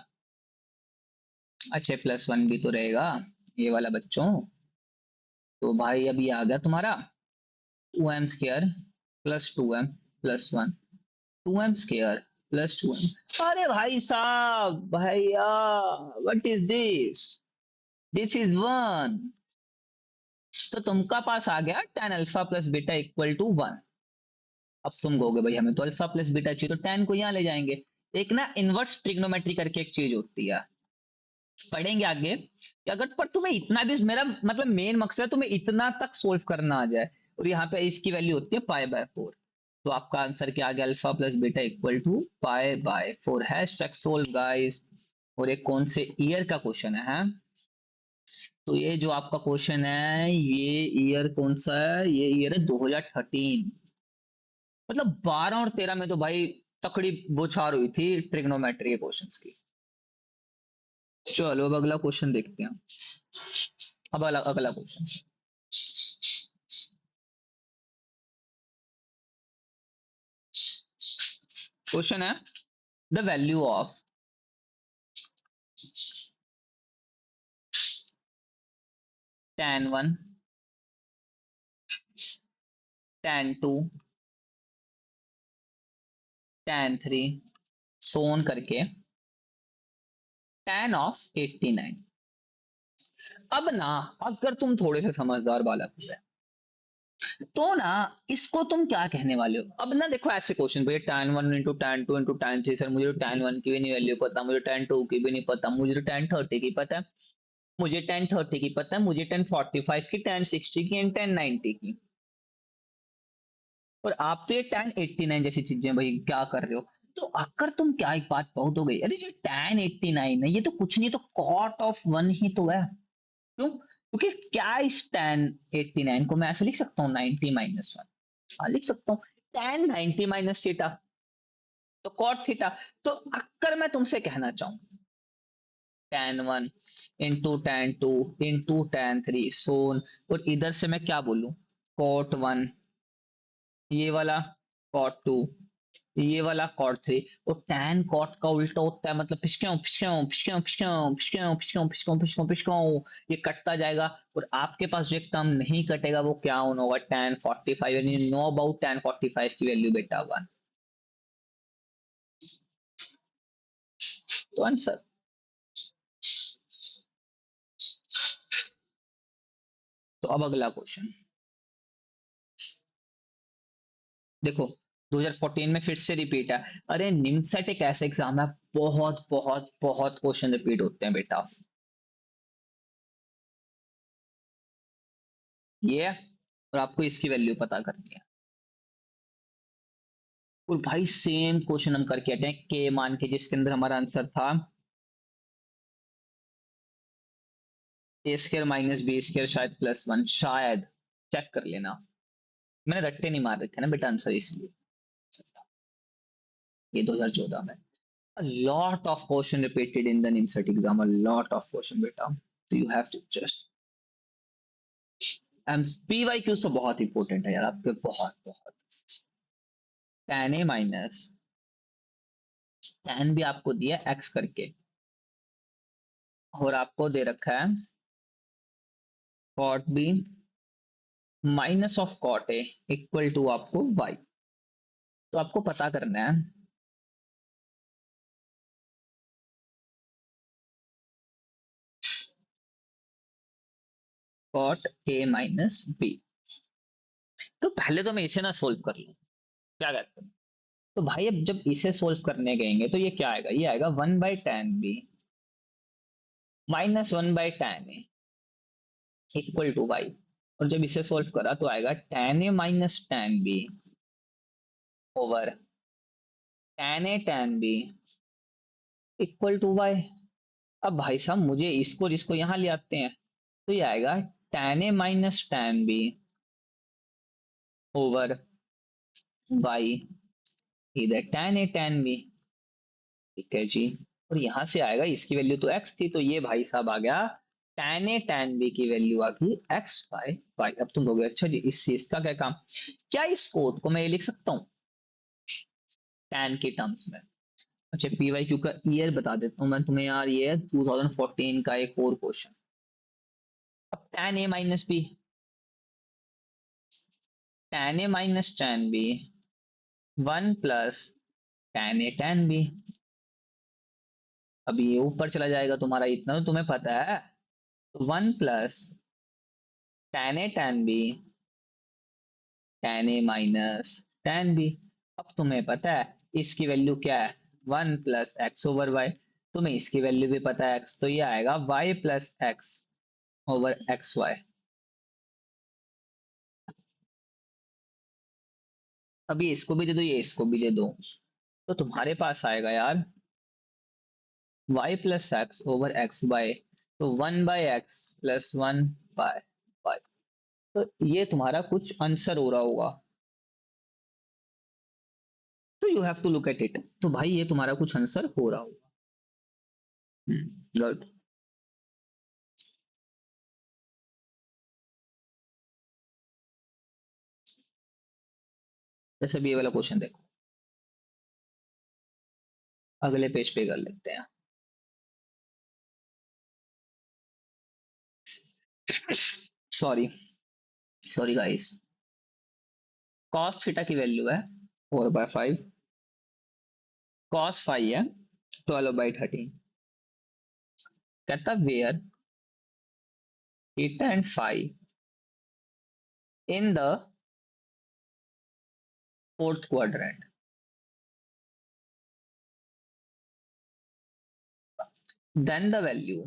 अच्छा +1 भी तो रहेगा ये वाला बच्चों। तो भाई अब ये आ गया तुम्हारा 2m² + 2m + 1, 2m² +2, अरे भाई साहब भैया, व्हाट इज दिस इज 1। तो तुमका पास आ गया tan alpha plus beta equal to 1। अब तुम कहोगे भाई हमें तो अल्फा प्लस बीटा चाहिए, तो tan को यहाँ ले जाएंगे। एक ना इनवर्स ट्रिग्नोमेट्री करके एक चीज होती है, पढ़ेंगे आगे कि अगर पर तुम्हें इतना भी, मेरा मतलब मेन मकसद है तुम्हें इतना तक सोल्व करना आ जाए। और यहाँ पे इसकी वैल्यू होती है π/4। तो आपका आंसर क्या आ गया, alpha plus beta equal to π/4। Hashtag solve guys. और एक कौन से ईयर का क्वेश्चन है, हाँ? तो ये जो आपका क्वेश्चन है, ये ईयर कौन सा है, ये ईयर है 2013। मतलब 12 और 13 में तो भाई तकड़ी बौछार हुई थी ट्रिग्नोमेट्री के क्वेश्चंस की। चलो अब अगला क्वेश्चन देखते हैं। अब अगला अगला क्वेश्चन, क्वेश्चन है the value of tan1, tan2, tan3 सोन करके tan ऑफ 89। अब ना, अगर तुम थोड़े से समझदार बालक हो तो ना, इसको तुम क्या कहने वाले हो। अब ना देखो ऐसे क्वेश्चन, भैया tan1 into tan2 into tan3, sir मुझे तो tan1 की भी नहीं वैल्यू पता, मुझे tan2 की भी नहीं पता, मुझे तो tan30 की पता है, मुझे tan30 की पता है, मुझे tan45 की, tan60 की एंड tan90 की। और आप तो ये tan89 जैसी चीजें भाई क्या कर रहे हो। तो अगर तुम क्या एक बात बहुत हो गई, अरे जो tan89 है ये तो कुछ नहीं, तो cot ऑफ 1 ही तो है। क्यों, क्योंकि क्या इस tan89 को मैं ऐसे लिख सकता हूँ 90 - 1। हाँ लिख सकता हूँ, tan 90 माइनस थीटा, तो cot थीटा। तो अगर मैं तुमसे कहना चाहूँ tan1 into tan2 into tan3 सोन, और इधर से मैं क्या बोलूं, cot1, ये वाला cot2, ये वाला cot3। और tan cot का उल्टा होता है, मतलब पिशक्यों पिशक्यों पिशक्यों पिशक्यों पिशक्यों पिशक्यों पिशक्यों पिशक्यों पिशक्यों, ये कटता जाएगा। और आपके पास जो एक टर्म नहीं कटेगा वो क्या होगा, tan45। यानी नो अबाउट tan45 की वैल्यू बेटा 1। तो आंसर, तो अब अगला क्वेश्चन देखो, 2014 में फिर से रिपीट है। अरे निमसेट एक ऐसा एग्जाम है, बहुत बहुत बहुत क्वेश्चन रिपीट होते हैं बेटा। ये है, और आपको इसकी वैल्यू पता करनी है। और भाई सेम क्वेश्चन हम करके आते हैं के मान के, जिसके अंदर हमारा आंसर था a² - b², शायद +1, शायद चेक कर लेना। मैंने रट्टे नहीं मार रखे ना बेटा आंसर, इसलिए। ये 2014 में lot of question repeated in the NIMCET exam, lot of question बेटा। तो you have to just, PYQs तो बहुत इंपॉर्टेंट है यार आपके, बहुत बहुत। tan A माइनस tan भी आपको दिया x करके, और आपको दे रखा है cot B minus of cot A equal to आपको y। तो आपको पता करना है cot A माइनस B। तो पहले तो मैं इसे ना सोल्व कर लूं, क्या कहते हैं। तो भाई अब जब इसे सोल्व करने गएंगे तो ये क्या आएगा, ये आएगा 1/tan B माइनस 1/tan A equal to y। और जब इसे सोल्व करा तो आएगा tan A minus tan B over tan A tan B equal to y। अब भाई साहब मुझे इसको और इसको यहां ले आते हैं, तो ये आएगा tan A minus tan B over y, इधर tan A tan B। ठीक है जी। और यहां से आएगा, इसकी वैल्यू तो x थी, तो ये भाई साहब आ गया tan A tan B की वैल्यू आ गई x/y। अब तुम लोग अच्छा जी इस चीज का क्या काम, क्या इस कोड को मैं ये लिख सकता हूँ tan के टर्म्स में। अच्छा PYQ का ईयर बता देता हूँ मैं तुम्हें यार, ये है 2014 का एक और क्वेश्चन। अब tan A minus B, tan A minus tan B 1 plus tan a tan b। अब ये ऊपर चला जाएगा तुम्हारा, इतना तो तुम्हें पता है। 1 + tan a tan b tan a minus tan b। अब तुम्हें पता है इसकी वैल्यू क्या है, 1 + x/y। तुम्हें इसकी वैल्यू भी पता है x, तो ये आएगा y + x/xy। अब ये इसको भी दे दो, ये इसको भी दे दो, तो तुम्हारे पास आएगा यार y + x/xy, तो 1/x + 1/y। तो ये तुम्हारा कुछ आंसर हो रहा होगा, तो you have to look at it. तो भाई ये तुम्हारा कुछ आंसर हो रहा होगा। गुड। जैसे भी ये वाला क्वेश्चन देखो, अगले पेज पे कर लेते हैं। Sorry, sorry guys. cos theta की वैल्यू है 4/5, cos फाई है 12/13। कहता where theta and phi in the fourth quadrant, then the value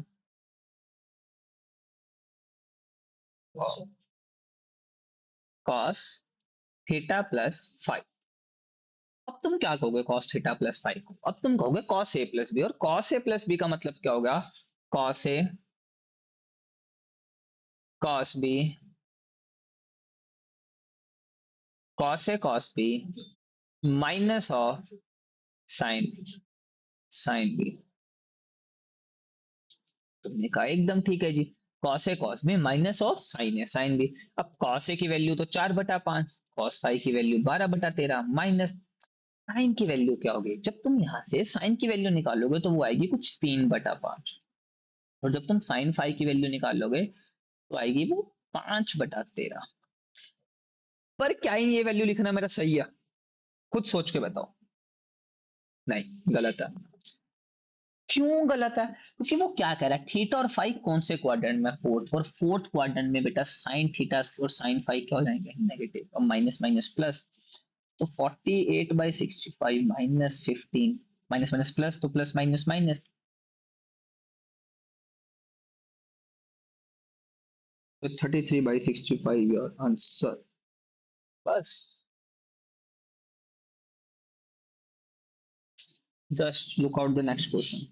cos theta plus five. अब तुम क्या कहोगे cos थीटा प्लस फाइव को, अब तुम कहोगे cos a प्लस बी, और cos a प्लस बी का मतलब क्या होगा, cos a cos b cos a cos b minus of sine B. तुमने कहा एकदम ठीक है जी, cos a cos b minus of sine B. अब cos a की वैल्यू तो 4/5, cos फाइव की वैल्यू 12/13, माइनस साइन की वैल्यू क्या होगी, जब तुम यहां से साइन की वैल्यू निकालोगे तो वो आएगी कुछ 3/5, और जब तुम साइन फाइव की वैल्यू निकालोगे तो आएगी वो 5/13। पर क्या ही ये वैल्यू लिखना मेरा सही है, खुद सोच के बताओ। नहीं, गलत है। क्यों गलत है, क्योंकि वो क्या कह रहा है, थीटा और फाइव कौन से क्वाड्रेंट में, फोर्थ, और फोर्थ क्वाड्रेंट में बेटा साइन थीटा और साइन फाइव क्या हो जाएंगे, नेगेटिव, और माइनस माइनस प्लस। तो 48/65 माइनस 15, माइनस माइनस प्लस, तो प्लस माइनस माइनस, तो 33/65 योर आंसर। बस, just look out the next question.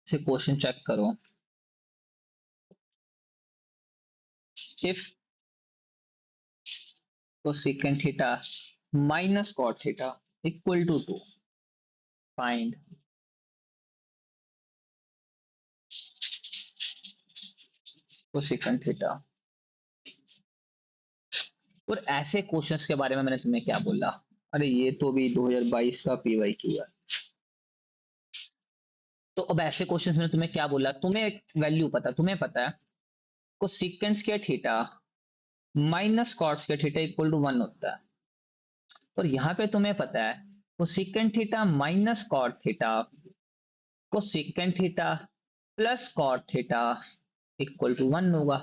से क्वेश्चन चेक करो। If cosecant theta minus cot theta equal to 2, find cosecant theta. और ऐसे questions के बारे में मैंने तुम्हें क्या बोला, अरे ये तो भी 2022 का PYQ है। तो अब ऐसे क्वेश्चंस में तुम्हें क्या बोला, तुम्हें एक वैल्यू पता, तुम्हें पता है कोसेकेंट के थीटा माइनस कॉट्स के थीटा इक्वल टू 1 होता है, और यहाँ पे तुम्हें पता है cosecant theta minus cot theta cosecant theta plus cot theta equal to 1 होगा,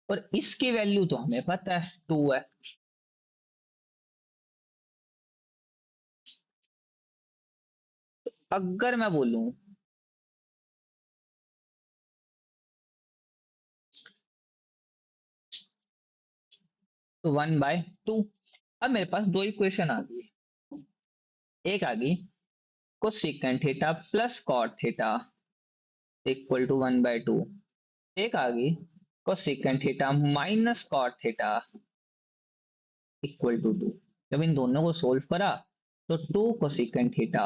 और इसकी वैल्यू तो हमें पता है 2 है। अगर मैं बोलूं तो 1/2। अब मेरे पास दो इक्वेशन आ गई, एक आ गई cosecant theta plus cot theta equal to 1/2, एक आ गई cosecant theta minus cot theta equal to 2। जब इन दोनों को सोल्व करा तो 2 कोसेकेंट थीटा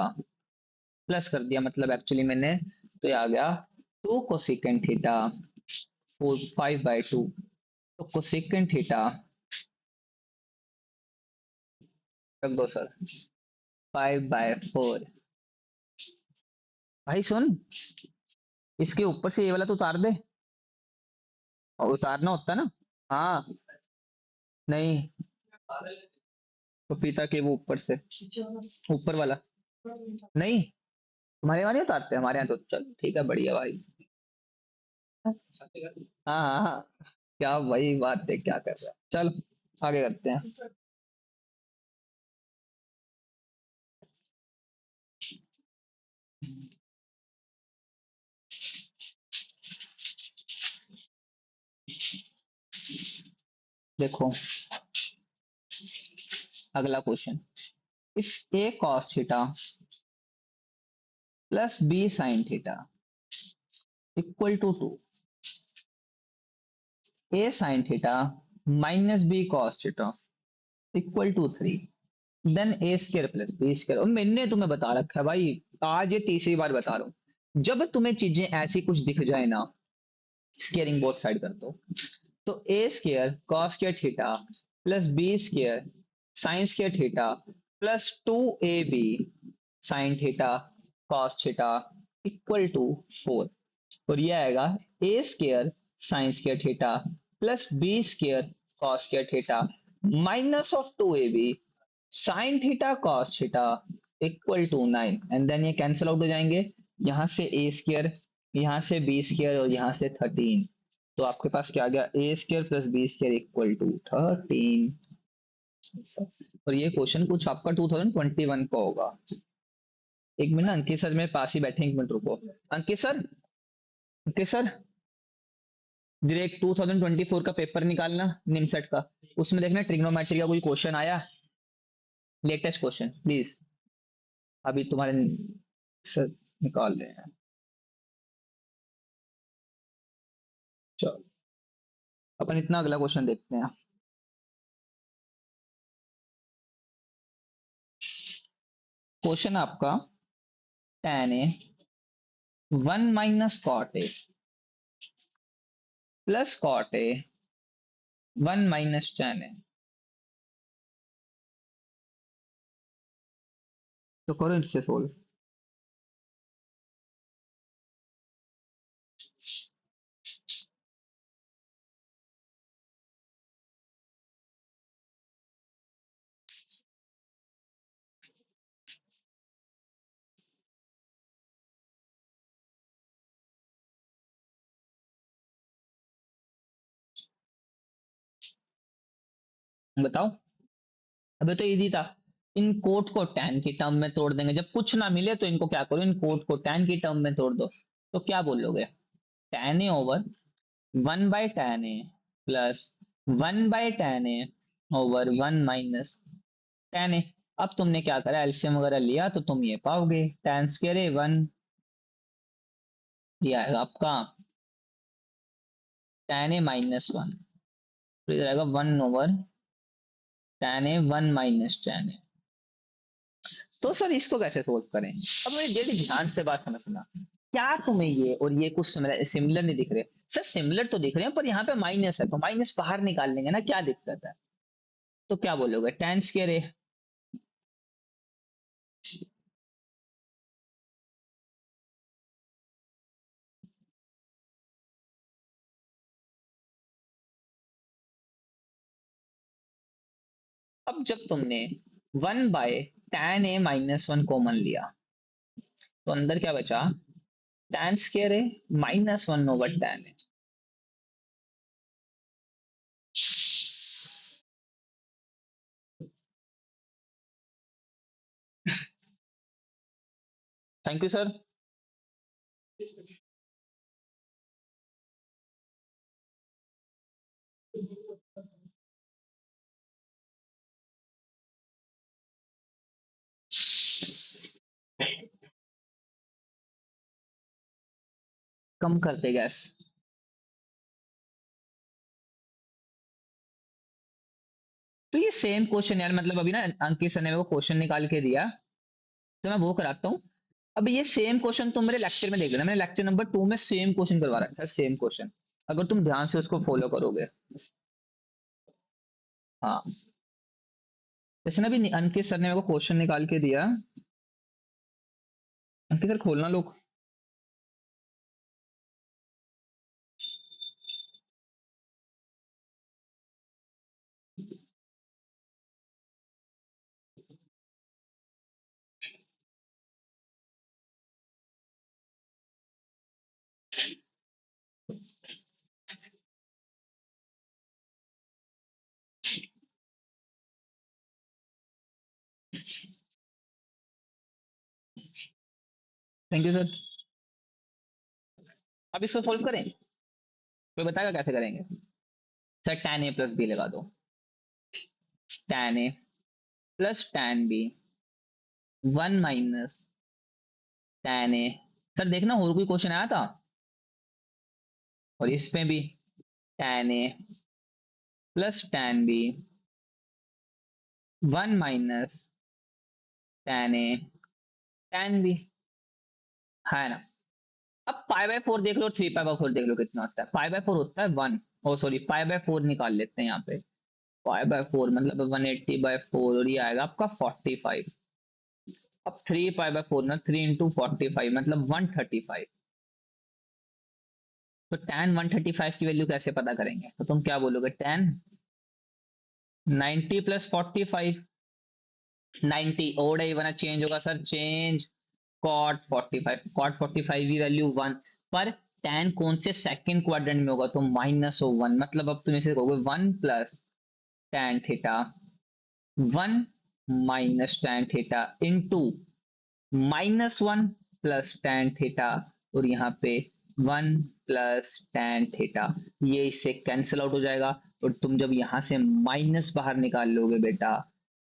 प्लस कर दिया, मतलब एक्चुअली मैंने, तो ये आ गया 2 कोसेकेंट थीटा 5/2। तो कोसेकेंट थीटा रख दो सर, 5/4। भाई सुन, इसके ऊपर से ये वाला तो उतार दे, और उतारना होता ना। हाँ, नहीं, पपीता के वो ऊपर से, ऊपर वाला नहीं। तुम्हारे यहाँ नहीं उतारते, हमारे यहाँ तो चल ठीक है, बढ़िया भाई। हाँ हाँ हाँ, क्या वही बात है, क्या कर रहा है, चल आगे करते हैं। देखो अगला question, if A cos theta plus B sine theta equal to 2, A sine theta minus B cos theta equal to 3, then A square plus B square. और मैंने तुम्हें बता रखा है भाई, आज ये तीसरी बार बता रहा हूँ, जब तुम्हें चीजें ऐसी कुछ दिख जाए ना, स्केयरिंग बोथ साइड कर दो। तो a square cos square theta plus B square sine square theta plus 2ab sine theta cos theta equal to 4। और ये आएगा a square sine square theta plus B square cos square theta minus of 2ab sine theta cos theta equal to 9। And then ये cancel out हो जाएंगे, यहां से ए square, यहां से बी स्क्वायर, और यहां से 13। तो आपके पास क्या आ गया, a square plus B square equal to 13। और ये क्वेश्चन कुछ आपका 2021 का होगा। एक मिनट, अंकित सर मेरे पास ही बैठे, एक मिनट रुको। अंकित सर, अंकित सर, जरा एक 2024 का पेपर निकालना निमसेट का, उसमें देखना ट्रिग्नोमेट्री का कोई क्वेश्चन आया, लेटेस्ट क्वेश्चन प्लीज। अभी तुम्हारे सर निकाल रहे हैं। चलो अपन इतना अगला क्वेश्चन देखते हैं। क्वेश्चन आपका tan A 1 - cot A plus cot A 1 - tan A। तो करो इससे सोल्व। बताओ। अबे तो इजी था, इन कोट को tan की टर्म में तोड़ देंगे, जब कुछ ना मिले तो इनको क्या करो, इन कोट को tan की टर्म में तोड़ दो। तो क्या बोलोगे, tan A over 1/tan A plus 1/tan A over 1 - tan A। अब तुमने क्या करा, एलसीएम वगैरह लिया तो तुम ये पाओगे, tan स्क्वायर A 1, ये आएगा आपका tan A -1, तो इधर आएगा 1/tan A 1 - tan A। तो सर इसको कैसे सोल्व करें, अब मेरी डेली ध्यान से बात समझना, क्या तुम्हें ये और ये कुछ सिमिलर नहीं दिख रहे। सर सिमिलर तो दिख रहे हैं, पर यहाँ पे माइनस है, तो माइनस बाहर निकाल लेंगे ना, क्या दिक्कत है। तो क्या बोलोगे, tan स्क्वायर ए। अब जब तुमने 1/tan A - 1 कॉमन लिया, तो अंदर क्या बचा, tan square a -1/tan A। Thank you sir. कम करते गैस। तो ये सेम क्वेश्चन यार, मतलब अभी ना अंकित सर ने मेरे को क्वेश्चन निकाल के दिया, तो मैं वो कराता हूँ। अब ये सेम क्वेश्चन तुम मेरे लेक्चर में देख लेना, मैंने लेक्चर नंबर 2 में सेम क्वेश्चन करवा रखा था, सेम क्वेश्चन, अगर तुम ध्यान से उसको फॉलो करोगे। हाँ, जैसे ना अभी अंकित सर ने मेरे को क्वेश्चन निकाल के दिया। अंकित सर खोलना लोग। Thank you sir. अब इसको सोल्व करें, कोई बताएगा कैसे करेंगे? Sir tan a plus B लगा दो, tan a plus tan b, 1 minus tan a। Sir देखना और कोई क्वेश्चन आया था, और इसमें भी tan a plus tan b, 1 minus tan a tan b, है ना? अब पाई बाय 4 देख लो, 3 पाई बाय 4 देख लो, कितना होता है? पाई बाय 4 होता है 1, ओ सॉरी पाई बाय 4 निकाल लेते हैं यहाँ पे। पाई बाय 4 मतलब 180/4, और ये आएगा आपका 45। अब 3 पाई बाय 4 ना, 3 इंटू 45 मतलब 135। तो tan 135 की वैल्यू कैसे पता करेंगे? तो तुम क्या बोलोगे? tan 90 plus 45, 90 odd even change होगा सर, चेंज cot 45, cot 45 की वैल्यू 1, पर tan कौन से सेकंड क्वाड्रेंट में होगा? तो -1, मतलब अब तुम इसे कहोगे 1 plus tan theta, 1 minus tan theta into -1 plus tan theta, और यहाँ पे 1 प्लस tan थीटा। ये इससे कैंसिल आउट हो जाएगा, और तुम जब यहाँ से माइनस बाहर निकाल लोगे बेटा,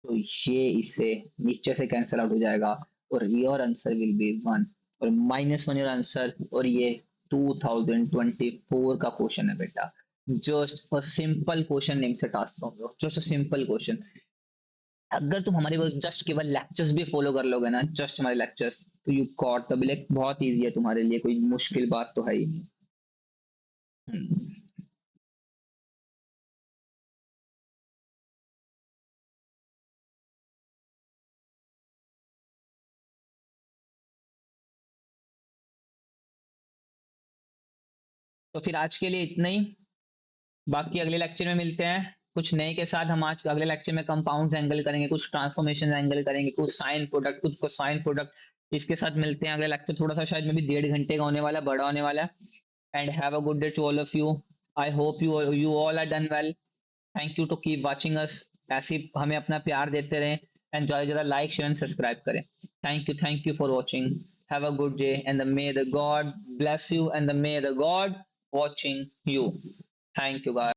तो ये इससे नीचे से कैंसिल आउट हो जाएगा, और योर आंसर विल बी 1, और -1 योर आंसर, और ये 2024 का क्वेश्चन है बेटा। Just a simple question, name से task, just a simple question. अगर तुम हमारे वो जस्ट केवल लेक्चर्स भी फॉलो कर लोगे ना, जस्ट हमारे लेक्चर्स, तो यू गॉट द बिल, बहुत इजी है तुम्हारे लिए, कोई मुश्किल बात तो है ही नहीं। हम्म। तो फिर आज के लिए इतना ही, बाकी अगले लेक्चर में मिलते हैं कुछ नए के साथ। हम आज अगले लेक्चर में कंपाउंड एंगल करेंगे, कुछ ट्रांसफॉर्मेशन एंगल करेंगे, कुछ साइन प्रोडक्ट, कुछ कोसाइन प्रोडक्ट। इसके साथ मिलते हैं अगले लेक्चर, थोड़ा सा शायद में भी 1.5 घंटे का होने वाला है, बड़ा होने वाला है। And have a good day to all of you. I hope you all are done well. Thank you to keep watching us. ऐसे ही हमें अपना प्यार देते रहें, एंड ज़्यादा से ज़्यादा लाइक शेयर एंड सब्सक्राइब करें। Thank you for watching. Have a good day and may the God bless you and the may the God watching you. Thank you guys.